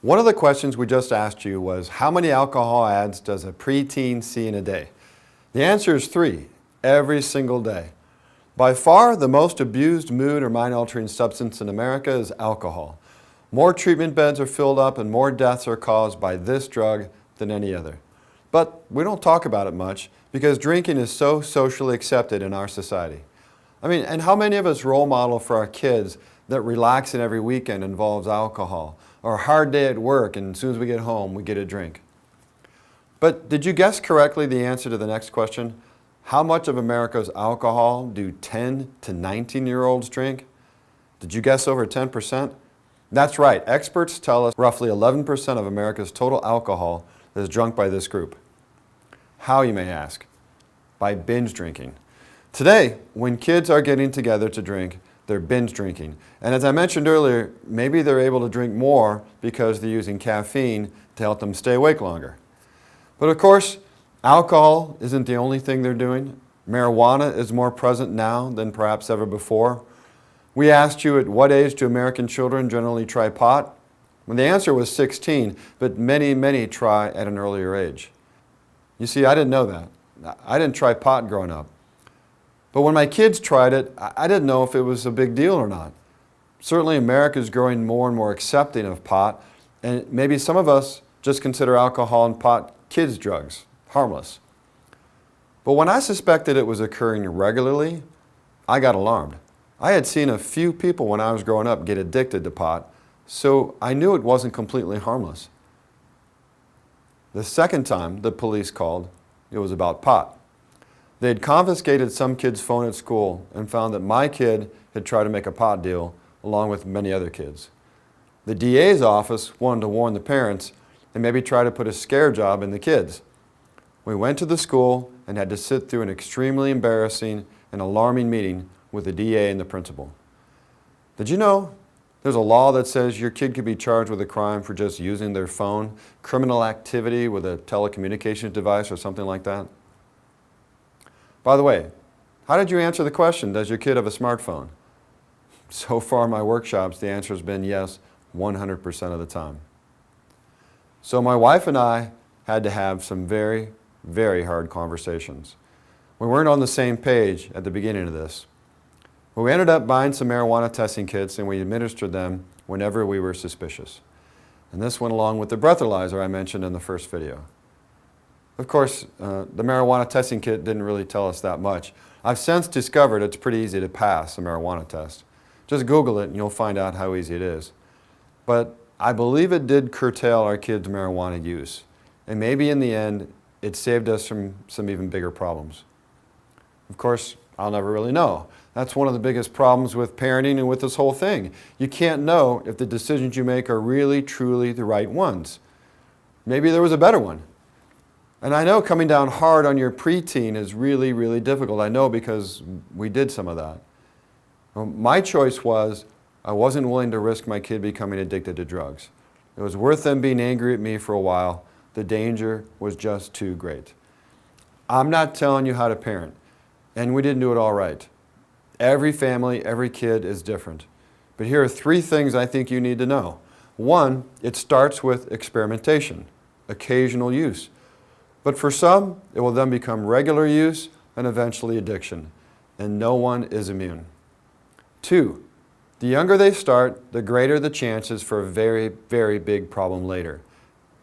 One of the questions we just asked you was, how many alcohol ads does a preteen see in a day? The answer is 3, every single day. By far, the most abused mood or mind-altering substance in America is alcohol. More treatment beds are filled up and more deaths are caused by this drug than any other. But we don't talk about it much because drinking is so socially accepted in our society. And how many of us role model for our kids that relaxing every weekend involves alcohol, or a hard day at work and as soon as we get home we get a drink? But did you guess correctly the answer to the next question? How much of America's alcohol do 10 to 19-year-olds drink? Did you guess over 10%? That's right, experts tell us roughly 11% of America's total alcohol is drunk by this group. How, you may ask? By binge drinking. Today, when kids are getting together to drink, they're binge drinking. And as I mentioned earlier, maybe they're able to drink more because they're using caffeine to help them stay awake longer. But of course, alcohol isn't the only thing they're doing. Marijuana is more present now than perhaps ever before. We asked you, at what age do American children generally try pot? Well, the answer was 16, but many try at an earlier age. You see, I didn't know that. I didn't try pot growing up. But when my kids tried it, I didn't know if it was a big deal or not. Certainly America is growing more and more accepting of pot, and maybe some of us just consider alcohol and pot kids' drugs, harmless. But when I suspected it was occurring regularly, I got alarmed. I had seen a few people when I was growing up get addicted to pot, so I knew it wasn't completely harmless. The second time the police called, it was about pot. They had confiscated some kid's phone at school and found that my kid had tried to make a pot deal along with many other kids. The DA's office wanted to warn the parents and maybe try to put a scare job in the kids. We went to the school and had to sit through an extremely embarrassing and alarming meeting with the DA and the principal. Did you know there's a law that says your kid could be charged with a crime for just using their phone, criminal activity with a telecommunications device or something like that? By the way, how did you answer the question, does your kid have a smartphone? So far in my workshops, the answer has been yes, 100% of the time. So my wife and I had to have some very hard conversations. We weren't on the same page at the beginning of this. But we ended up buying some marijuana testing kits and we administered them whenever we were suspicious. And this went along with the breathalyzer I mentioned in the first video. Of course, the marijuana testing kit didn't really tell us that much. I've since discovered it's pretty easy to pass a marijuana test. Just Google it and you'll find out how easy it is. But I believe it did curtail our kids' marijuana use. And maybe in the end, it saved us from some even bigger problems. Of course, I'll never really know. That's one of the biggest problems with parenting and with this whole thing. You can't know if the decisions you make are really, truly the right ones. Maybe there was a better one. And I know coming down hard on your preteen is really difficult. I know because we did some of that. Well, my choice was I wasn't willing to risk my kid becoming addicted to drugs. It was worth them being angry at me for a while. The danger was just too great. I'm not telling you how to parent, and we didn't do it all right. Every family, every kid is different. But here are 3 things I think you need to know. 1, it starts with experimentation, occasional use. But for some, it will then become regular use and eventually addiction, and no one is immune. 2, the younger they start, the greater the chances for a very big problem later.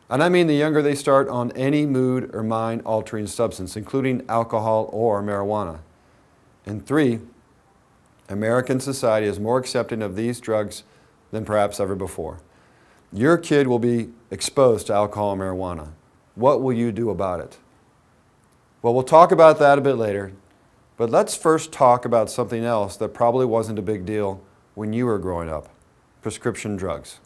And I mean the younger they start on any mood or mind-altering substance, including alcohol or marijuana. And 3, American society is more accepting of these drugs than perhaps ever before. Your kid will be exposed to alcohol and marijuana. What will you do about it? Well, we'll talk about that a bit later, but let's first talk about something else that probably wasn't a big deal when you were growing up: prescription drugs.